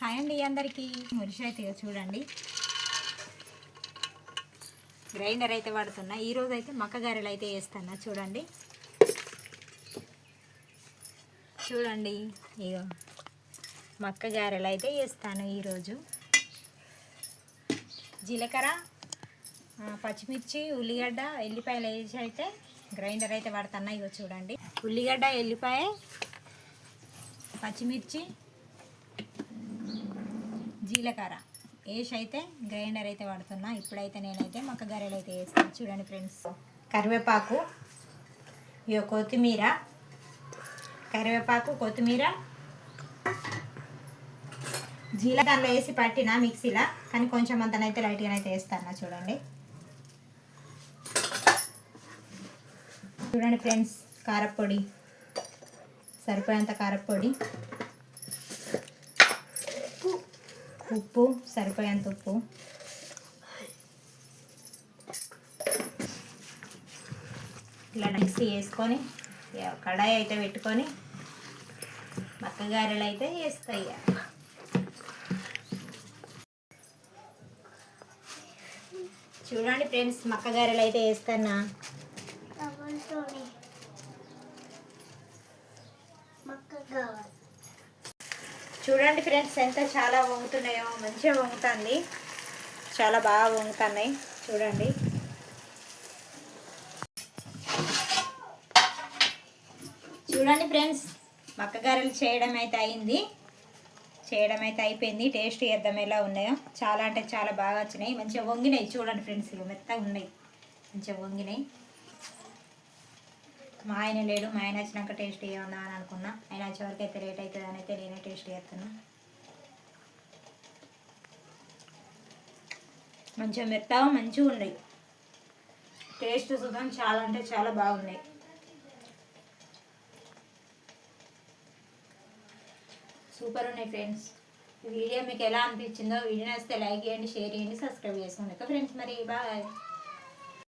Hi అండి అందరికీ. మురిషి అయితే చూడండి గ్రైండర్ అయితే వాడుతున్నా. ఈరోజు అయితే మక్క గారెలు అయితే వేస్తున్నా. చూడండి ఇగో మక్క గారెలు అయితే వేస్తాను ఈరోజు. జీలకర్ర, పచ్చిమిర్చి, ఉల్లిగడ్డ, ఎల్లిపాయలు వేసి అయితే గ్రైండర్ అయితే వాడుతున్నా. ఇగో చూడండి ఉల్లిగడ్డ, ఎల్లిపాయ, పచ్చిమిర్చి, జీలకర్ర వేసి అయితే గ్రైండర్ అయితే వాడుతున్నా. ఇప్పుడైతే నేనైతే మక్క గారెలు అయితే వేస్తాను. చూడండి ఫ్రెండ్స్, కరివేపాకు, ఇక కొత్తిమీర, కొత్తిమీర, జీలకర్రలో వేసి పట్టిన మిక్సీలో, కానీ కొంచెం అంతనైతే లైట్గానైతే వేస్తాను. చూడండి ఫ్రెండ్స్, కారపొడి, సరిపోయేంత కారపొడి, ఉప్పు, సరిపోయేంత ఉప్పు, ఇలా మిక్సీ వేసుకొని కడాయి అయితే పెట్టుకొని మక్క గారెలు అయితే వేస్తాయి. చూడండి ఫ్రెండ్స్, మక్క గారెలు అయితే వేస్తానా. చూడండి ఫ్రెండ్స్, ఎంత చాలా వంగుతున్నాయో. మంచిగా వంగుతుంది, చాలా బాగా వంగుతున్నాయి. చూడండి ఫ్రెండ్స్, మక్క గారెలు చేయడం అయితే అయిపోయింది. టేస్ట్ చేద్దాం ఎలా ఉన్నాయో. చాలా అంటే చాలా బాగా వచ్చినాయి, మంచిగా వంగినాయి. చూడండి ఫ్రెండ్స్, ఇవి మెత్తగా ఉన్నాయి, మంచిగా వంగినాయి. మా ఆయన లేడు, మా ఆయన వచ్చినాక టేస్ట్ చేయందా అని అనుకున్నా. ఆయన వచ్చేవరకు అయితే లేట్ అవుతుంది అని అయితే నేనే టేస్ట్ చేస్తున్నా. మంచిగా మెత్తగా మంచిగా ఉన్నాయి. టేస్ట్ సుతం చాలా అంటే చాలా బాగున్నాయి. సూపర్ ఉన్నాయి ఫ్రెండ్స్. ఈ వీడియో మీకు ఎలా అనిపించిందో, వీడియో నచ్చితే లైక్ చేయండి, షేర్ చేయండి, సబ్స్క్రైబ్ చేసుకోండి. ఫ్రెండ్స్ మరి బాయ్.